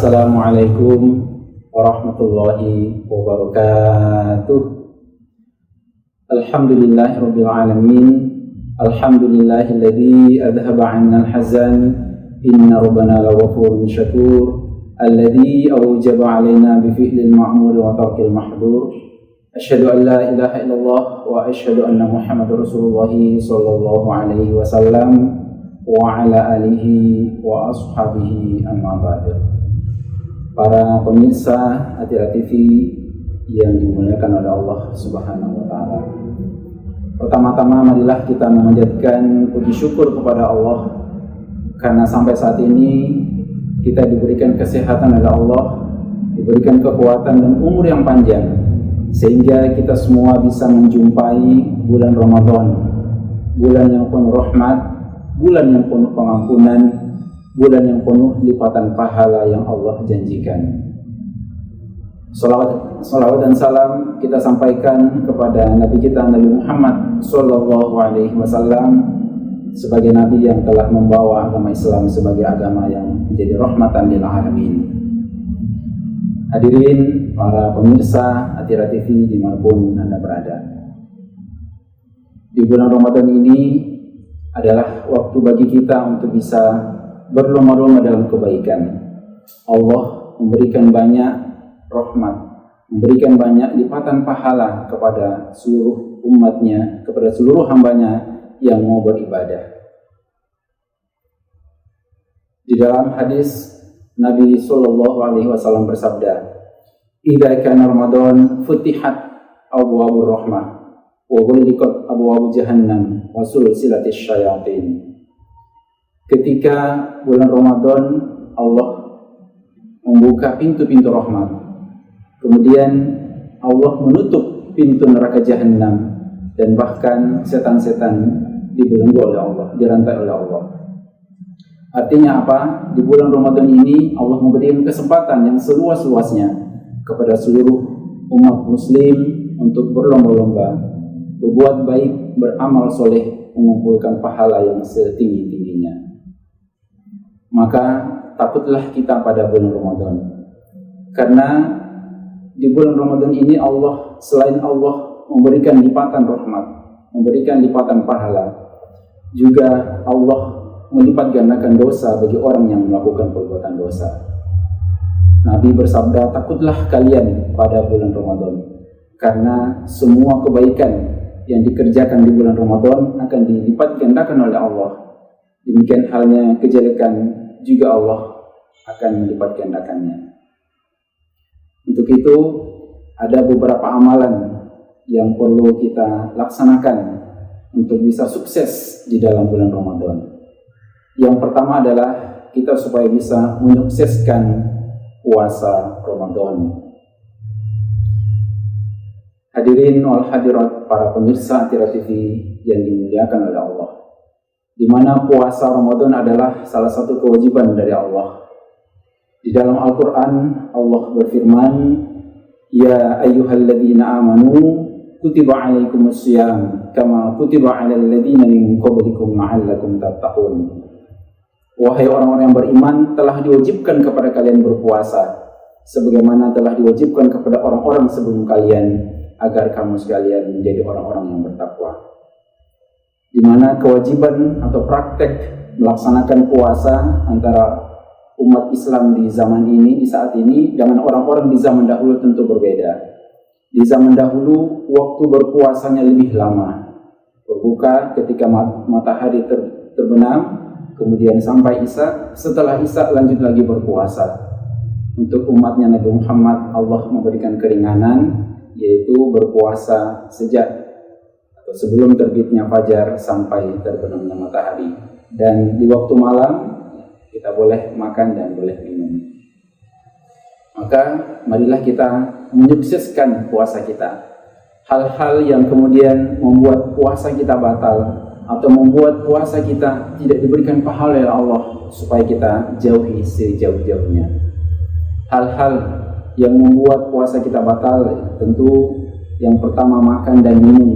Assalamualaikum warahmatullahi wabarakatuh. Alhamdulillahirabbil alamin. Alhamdulillahilladzi adhhaba 'anna al-hazan. Inna rabbana laghafurun syakur. Alladzi awjaba 'alaina bi fi'lil ma'mur wa tarkil mahdur. Asyhadu an la ilaha illallah wa asyhadu anna Muhammadar Rasulullah sallallahu alaihi wasallam wa ala alihi wa ashabihi amma ba'du. Para pemirsa Atira TV yang dimuliakan oleh Allah Subhanahu wa taala. Pertama-tama marilah kita memanjatkan puji syukur kepada Allah karena sampai saat ini kita diberikan kesehatan oleh Allah, diberikan kekuatan dan umur yang panjang sehingga kita semua bisa menjumpai bulan Ramadan, bulan yang penuh rahmat, bulan yang penuh pengampunan, bulan yang penuh lipatan pahala yang Allah janjikan. Salawat dan salam kita sampaikan kepada Nabi kita Nabi Muhammad sallallahu alaihi wasallam sebagai Nabi yang telah membawa agama Islam sebagai agama yang menjadi rahmatan lil alamin. Hadirin para pemirsa Atira TV dimanapun Anda berada. Di bulan Ramadan ini adalah waktu bagi kita untuk bisa berlomba-lomba dalam kebaikan. Allah memberikan banyak rahmat, memberikan banyak lipatan pahala kepada seluruh umatnya, kepada seluruh hambanya yang mau beribadah. Di dalam hadis Nabi sallallahu alaihi wasallam bersabda, "Idza kana Ramadan futihat abwaabur rahmah wa ghulliqat abwaabu jahannam wa sulsilatis syayatin." Ketika bulan Ramadan, Allah membuka pintu-pintu rahmat. Kemudian Allah menutup pintu neraka jahanam dan bahkan setan-setan dibelenggu oleh Allah, dirantai oleh Allah. Artinya apa? Di bulan Ramadan ini Allah memberikan kesempatan yang seluas-luasnya kepada seluruh umat muslim untuk berlomba-lomba, berbuat baik, beramal soleh, mengumpulkan pahala yang setinggi-tingginya. Maka takutlah kita pada bulan Ramadan, karena di bulan Ramadan ini Allah, selain Allah memberikan lipatan rahmat, memberikan lipatan pahala, juga Allah melipat gandakan dosa bagi orang yang melakukan perbuatan dosa. Nabi bersabda, takutlah kalian pada bulan Ramadan, karena semua kebaikan yang dikerjakan di bulan Ramadan akan dilipat gandakan oleh Allah. Demikian halnya kejelekan juga Allah akan melipat gandakannya. Untuk itu ada beberapa amalan yang perlu kita laksanakan untuk bisa sukses di dalam bulan Ramadan. Yang pertama adalah kita supaya bisa menyukseskan puasa Ramadan. Hadirin wal hadirat para pemirsa Atira TV yang dimuliakan oleh Allah, di mana puasa Ramadan adalah salah satu kewajiban dari Allah. Di dalam Al-Quran Allah berfirman, "Ya ayyuhalladzina amanu kutiba alaikumussyiyam kama kutiba alal ladzina min qablikum la'allakum tattaqun." Wahai orang-orang yang beriman, telah diwajibkan kepada kalian berpuasa sebagaimana telah diwajibkan kepada orang-orang sebelum kalian, agar kamu sekalian menjadi orang-orang yang bertakwa. Di mana kewajiban atau praktek melaksanakan puasa antara umat Islam di zaman ini, di saat ini, dengan orang-orang di zaman dahulu tentu berbeda. Di zaman dahulu waktu berpuasanya lebih lama, berbuka ketika matahari terbenam, kemudian sampai Isya, setelah Isya lanjut lagi berpuasa. Untuk umatnya Nabi Muhammad Allah memberikan keringanan, yaitu berpuasa sejak atau sebelum terbitnya fajar sampai terbenamnya matahari, dan di waktu malam kita boleh makan dan boleh minum. Maka marilah kita menyukseskan puasa kita. Hal-hal yang kemudian membuat puasa kita batal atau membuat puasa kita tidak diberikan pahala oleh Allah, supaya kita jauhi sejauh-jauhnya. Hal-hal yang membuat puasa kita batal, tentu yang pertama makan dan minum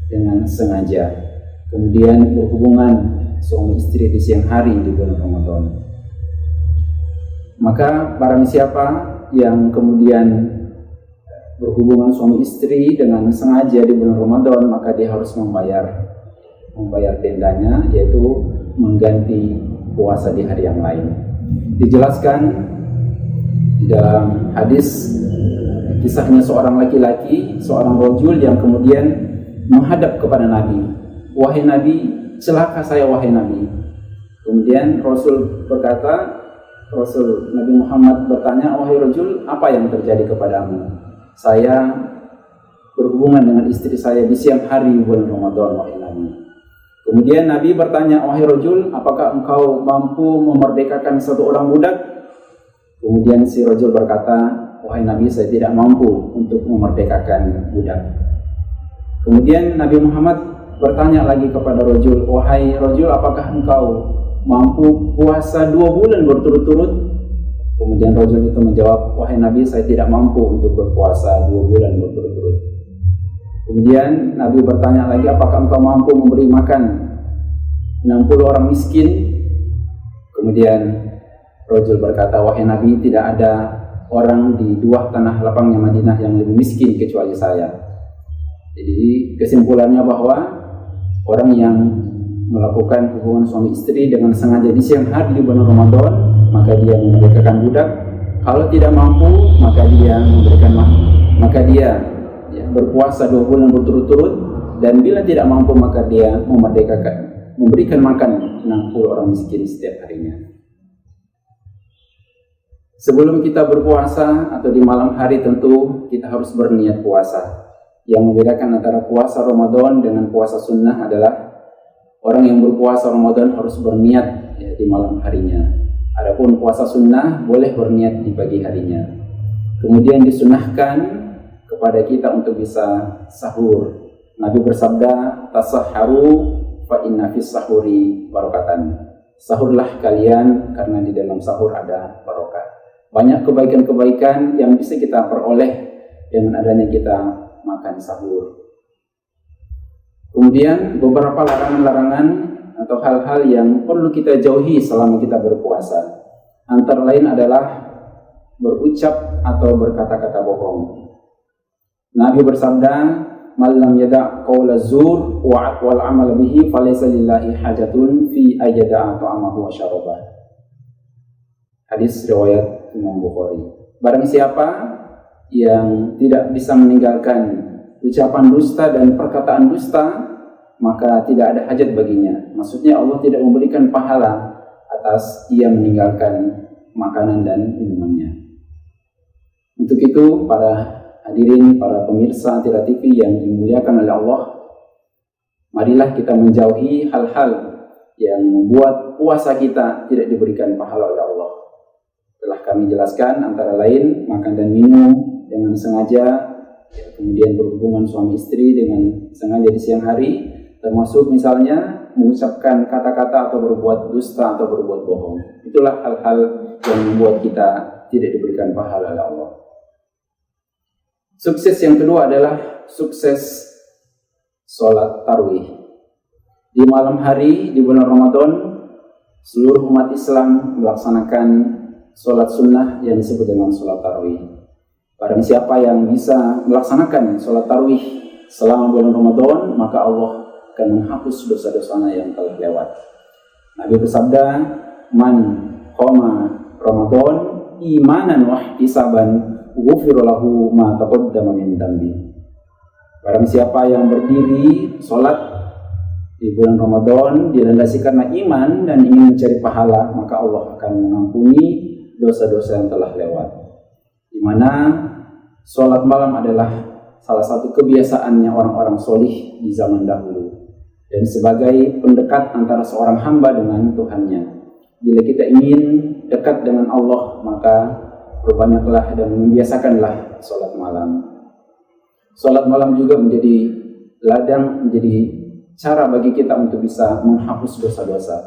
dengan sengaja, kemudian berhubungan suami istri di siang hari di bulan Ramadan. Maka barang siapa yang kemudian berhubungan suami istri dengan sengaja di bulan Ramadan, maka dia harus membayar dendanya, yaitu mengganti puasa di hari yang lain. Dijelaskan di dalam hadis kisahnya seorang laki-laki, seorang rajul yang kemudian menghadap kepada Nabi. "Wahai Nabi, celaka saya wahai Nabi." Kemudian Nabi Muhammad bertanya, "Wahai rajul, apa yang terjadi kepadamu?" "Saya berhubungan dengan istri saya di siang hari bulan Ramadan wahai Nabi." Kemudian Nabi bertanya, "Wahai rajul, apakah engkau mampu memerdekakan satu orang budak?" Kemudian si rajul berkata, "Wahai Nabi, saya tidak mampu untuk memerdekakan budak." Kemudian Nabi Muhammad bertanya lagi kepada rajul, "Wahai rajul, apakah engkau mampu puasa 2 bulan berturut-turut?" Kemudian rajul itu menjawab, "Wahai Nabi, saya tidak mampu untuk berpuasa 2 bulan berturut-turut." Kemudian Nabi bertanya lagi, "Apakah engkau mampu memberi makan 60 orang miskin?" Kemudian rajul berkata, "Wahai Nabi, tidak ada orang di 2 tanah lapangnya Madinah yang lebih miskin kecuali saya." Jadi kesimpulannya bahwa orang yang melakukan hubungan suami istri dengan sengaja di siang hari di bulan Ramadan, maka dia memerdekakan budak. Kalau tidak mampu, maka dia berpuasa 2 bulan berturut-turut, dan bila tidak mampu maka dia memberikan makan 60 orang miskin setiap harinya. Sebelum kita berpuasa atau di malam hari, tentu kita harus berniat puasa. Yang membedakan antara puasa Ramadan dengan puasa sunnah adalah orang yang berpuasa Ramadan harus berniat di malam harinya. Adapun puasa sunnah boleh berniat di pagi harinya. Kemudian disunnahkan kepada kita untuk bisa sahur. Nabi bersabda, "Tasahharu fa inna fis sahuri barakatan." Sahurlah kalian karena di dalam sahur ada barokah. Banyak kebaikan-kebaikan yang bisa kita peroleh dengan adanya kita makan sahur. Kemudian beberapa larangan-larangan atau hal-hal yang perlu kita jauhi selama kita berpuasa. Antara lain adalah berucap atau berkata-kata bohong. Nabi bersabda, "Man lam yada' qaula zur wal 'amal bihi falaysa lillahi hajatun fi ayyada'a ta'amahu wa syarabah." Hadis riwayat Imam Bukhari. Barang siapa yang tidak bisa meninggalkan ucapan dusta dan perkataan dusta, maka tidak ada hajat baginya. Maksudnya Allah tidak memberikan pahala atas ia meninggalkan makanan dan minumannya. Untuk itu, para hadirin, para pemirsa Antira TV yang dimuliakan oleh Allah, marilah kita menjauhi hal-hal yang membuat puasa kita tidak diberikan pahala oleh Allah. Telah kami jelaskan antara lain makan dan minum dengan sengaja, kemudian berhubungan suami istri dengan sengaja di siang hari, termasuk misalnya mengucapkan kata-kata atau berbuat dusta atau berbuat bohong. Itulah hal-hal yang membuat kita tidak diberikan pahala oleh Allah. Sukses yang kedua adalah sukses sholat tarawih. Di malam hari di bulan Ramadan, seluruh umat Islam melaksanakan sholat sunnah yang disebut dengan sholat tarawih. Barang siapa yang bisa melaksanakan sholat tarawih selama bulan Ramadan, maka Allah akan menghapus dosa-dosanya yang telah lewat. Nabi bersabda, "Man qama Ramadan imanan wa ihtisaban ghufira lahu ma taqaddama min dhanbi." Barang siapa yang berdiri sholat di bulan Ramadan dilandasi karena iman dan ingin mencari pahala, maka Allah akan mengampuni dosa-dosa yang telah lewat. Di mana sholat malam adalah salah satu kebiasaannya orang-orang solih di zaman dahulu, dan sebagai pendekat antara seorang hamba dengan Tuhannya. Bila kita ingin dekat dengan Allah, maka perbanyaklah dan membiasakanlah sholat malam. Sholat malam juga menjadi ladang, menjadi cara bagi kita untuk bisa menghapus dosa-dosa.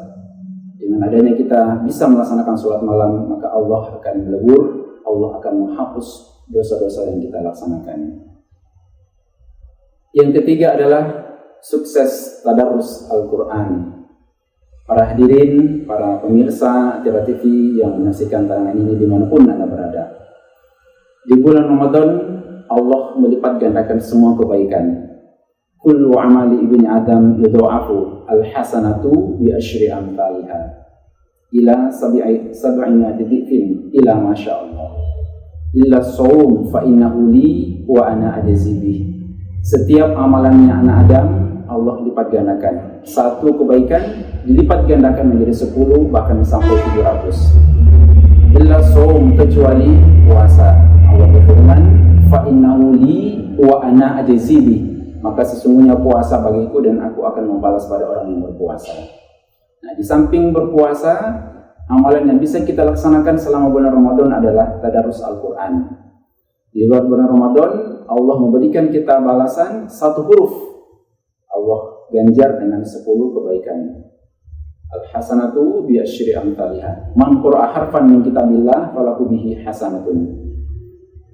Dengan adanya kita bisa melaksanakan sholat malam, maka Allah akan melebur, Allah akan menghapus dosa-dosa yang kita laksanakan. Yang ketiga adalah sukses tadarus Al-Quran. Para hadirin, para pemirsa Atira TV yang menyaksikan tayangan ini dimanapun Anda berada. Di bulan Ramadan, Allah melipat gandakan semua kebaikan. Kullu amali ibni Adam yudha'afu al-hasanatu bi asyri amthaliha ila sab'ina dhifin ila masya Allah. Illa shaum fa innahu li wa ana ajzi bih. Setiap amalannya anak Adam Allah lipat gandakan. Satu kebaikan dilipat gandakan menjadi 10 bahkan sampai 700. Illa shaum, kecuali puasa. Allah berfirman, fa innahu li wa ana ajzi bih. Maka sesungguhnya puasa bagiku dan aku akan membalas pada orang yang berpuasa. Nah, di samping berpuasa, amalan yang bisa kita laksanakan selama bulan Ramadan adalah tadarus Al-Quran. Di luar bulan Ramadan, Allah memberikan kita balasan 1 huruf. Allah ganjar dengan 10 kebaikan. Al-hasanatu bi asyri amthaliha. Man qara'a harfan min kitabillah falahu bihi hasanatun.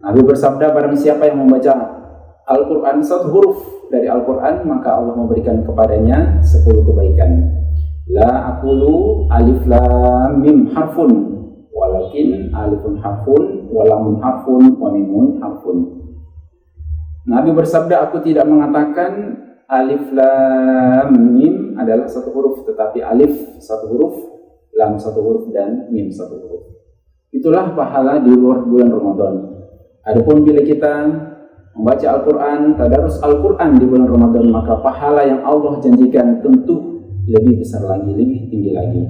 Nabi bersabda, barang siapa yang membaca Al-Quran 1 huruf dari Al-Quran, maka Allah memberikan kepadanya 10 kebaikan. La aqulu alif lam mim harfun, walakin alifun harfun, walamun harfun, wa mimun harfun. Nabi bersabda, aku tidak mengatakan alif lam mim adalah 1 huruf, tetapi alif 1 huruf, lam 1 huruf, dan mim 1 huruf. Itulah pahala di luar bulan Ramadan. Adapun bila kita membaca Al-Quran, tadarus Al-Quran di bulan Ramadan, maka pahala yang Allah janjikan tentu lebih besar lagi, lebih tinggi lagi.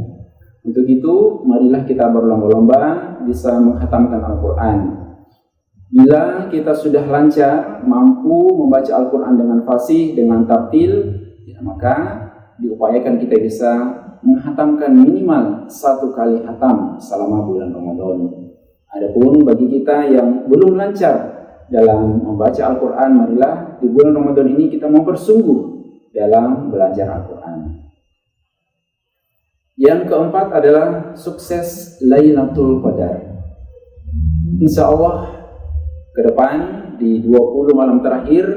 Untuk itu, marilah kita berlomba-lomba bisa menghatamkan Al-Quran. Bila kita sudah lancar, mampu membaca Al-Quran dengan fasih, dengan tartil, ya, maka diupayakan kita bisa menghatamkan minimal 1 kali hatam selama bulan Ramadan. Adapun bagi kita yang belum lancar dalam membaca Al-Quran, marilah di bulan Ramadan ini kita mempersungguh dalam belajar Al-Quran. Yang keempat adalah sukses Lailatul Qadar. Insya Allah ke depan di 20 malam terakhir,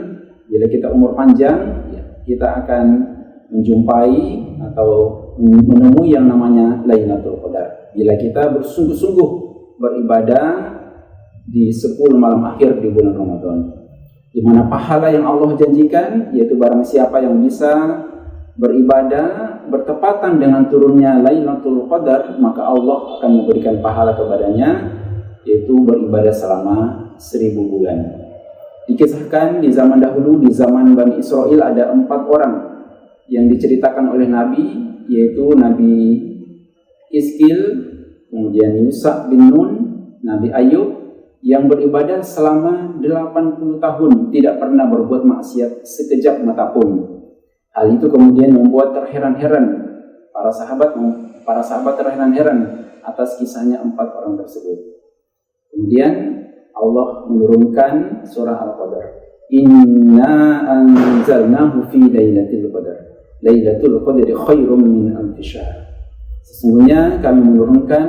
bila kita umur panjang, ya, kita akan menjumpai atau menemui yang namanya Lailatul Qadar. Bila kita bersungguh-sungguh beribadah di 10 malam akhir di bulan Ramadan, di mana pahala yang Allah janjikan, yaitu barang siapa yang bisa beribadah bertepatan dengan turunnya Lailatul Qadar, maka Allah akan memberikan pahala kepadanya, yaitu beribadah selama 1000 bulan. Dikisahkan di zaman dahulu, di zaman Bani Israel, ada 4 orang yang diceritakan oleh Nabi, yaitu Nabi Iskil, kemudian Yusa bin Nun, Nabi Ayub, yang beribadah selama 80 tahun, tidak pernah berbuat maksiat sekejap mata pun. Hal itu kemudian membuat terheran-heran para sahabat terheran-heran atas kisahnya 4 orang tersebut. Kemudian Allah menurunkan surah Al-Qadar. Inna anzalnahu fi lailatul qadar. Lailatul qadri khairum min alfi syahr. Sesungguhnya kami menurunkan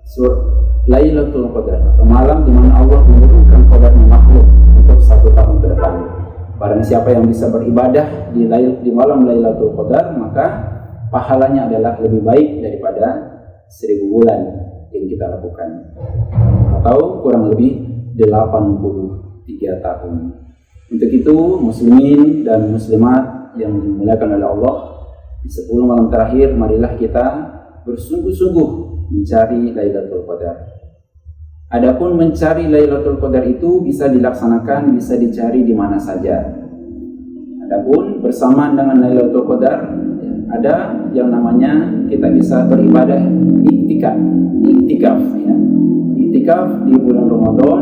surah Lailatul Qadar, atau malam di mana Allah menurunkan qadarnya makhluk untuk 1 tahun ke depan. Barang siapa yang bisa beribadah di malam Lailatul Qadar, maka pahalanya adalah lebih baik daripada 1000 bulan yang kita lakukan, atau kurang lebih 83 tahun. Untuk itu, muslimin dan muslimat yang dimuliakan oleh Allah, di 10 malam terakhir marilah kita bersungguh-sungguh mencari Lailatul Qadar. Adapun mencari Lailatul Qadar itu bisa dilaksanakan, bisa dicari di mana saja. Adapun bersamaan dengan Lailatul Qadar, ada yang namanya kita bisa beribadah iktikaf, ya. Iktikaf di bulan Ramadan,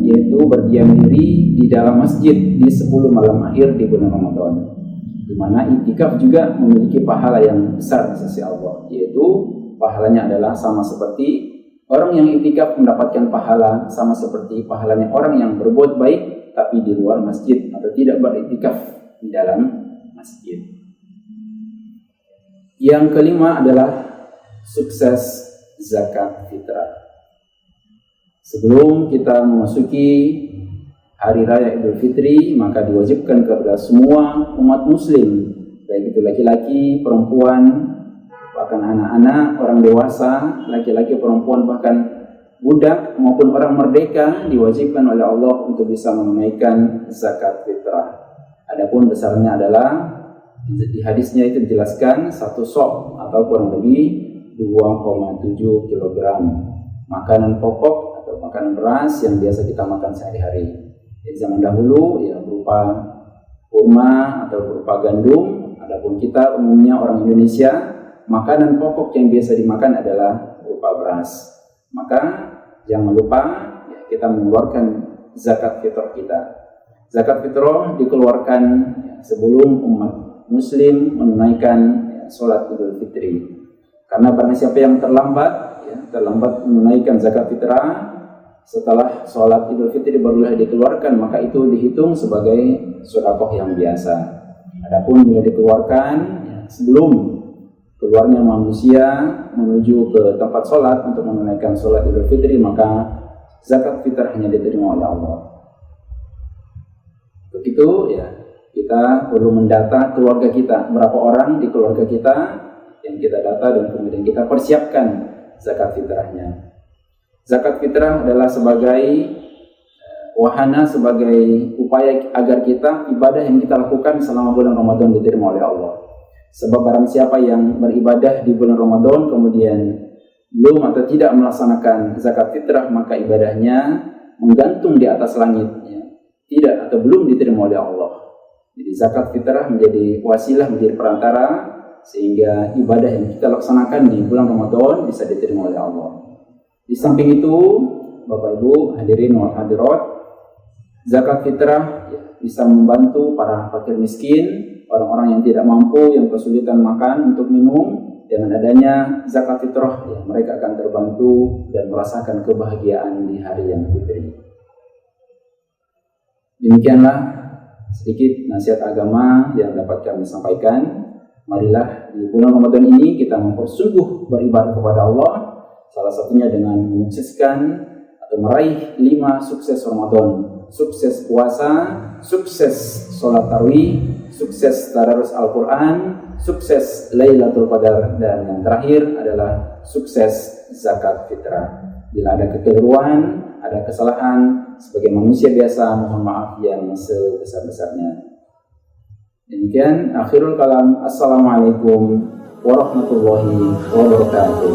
yaitu berdiam diri di dalam masjid di 10 malam akhir di bulan Ramadan. Di mana iktikaf juga memiliki pahala yang besar di sisi Allah, yaitu pahalanya adalah sama seperti orang yang iktikaf mendapatkan pahala, sama seperti pahalanya orang yang berbuat baik tapi di luar masjid atau tidak beriktikaf di dalam masjid. Yang kelima adalah sukses zakat fitrah. Sebelum kita memasuki hari raya Idul Fitri, maka diwajibkan kepada semua umat muslim, baik itu laki-laki, perempuan, bahkan anak-anak, orang dewasa, laki-laki, perempuan, bahkan budak maupun orang merdeka diwajibkan oleh Allah untuk bisa menunaikan zakat fitrah. Adapun besarnya adalah di hadisnya itu dijelaskan 1 sok atau kurang lebih 2,7 kg makanan pokok atau makanan beras yang biasa kita makan sehari-hari. Di zaman dahulu ya berupa kurma atau berupa gandum. Adapun kita umumnya orang Indonesia, makanan pokok yang biasa dimakan adalah berupa beras. Maka jangan lupa ya, kita mengeluarkan zakat fitrah kita. Zakat fitrah dikeluarkan ya, sebelum umat muslim menunaikan ya, sholat Idul Fitri. Karena barang siapa yang terlambat menunaikan zakat fitrah setelah sholat Idul Fitri barulah dikeluarkan, maka itu dihitung sebagai sedekah yang biasa. Adapun bila dikeluarkan ya, sebelum keluarnya manusia menuju ke tempat sholat untuk menunaikan sholat Idul Fitri, maka zakat fitrahnya diterima oleh Allah. Begitu ya, kita perlu mendata keluarga kita, berapa orang di keluarga kita yang kita data dan kemudian kita persiapkan zakat fitrahnya. Zakat fitrah adalah sebagai wahana, sebagai upaya agar kita ibadah yang kita lakukan selama bulan Ramadan diterima oleh Allah. Sebab barang siapa yang beribadah di bulan Ramadan kemudian belum atau tidak melaksanakan zakat fitrah, maka ibadahnya menggantung di atas langit, ya. Tidak atau belum diterima oleh Allah. Jadi zakat fitrah menjadi wasilah, menjadi perantara sehingga ibadah yang kita laksanakan di bulan Ramadan bisa diterima oleh Allah. Di samping itu, Bapak Ibu hadirin wal hadirat, zakat fitrah ya, bisa membantu para fakir miskin, orang-orang yang tidak mampu, yang kesulitan makan untuk minum. Dengan adanya zakat fitrah ya, mereka akan terbantu dan merasakan kebahagiaan di hari yang fitri. Demikianlah sedikit nasihat agama yang dapat kami sampaikan. Marilah di bulan Ramadan ini kita mempersungguh beribadah kepada Allah, salah satunya dengan menyukseskan atau meraih 5 sukses Ramadan. Sukses puasa, sukses sholat tarawih, sukses tadarus Al-Quran, sukses Lailatul Qadar, dan yang terakhir adalah sukses zakat fitrah. Bila ada kekeliruan, ada kesalahan, sebagai manusia biasa mohon maaf yang sebesar-besarnya. Demikian akhirul kalam. Assalamualaikum warahmatullahi wabarakatuh.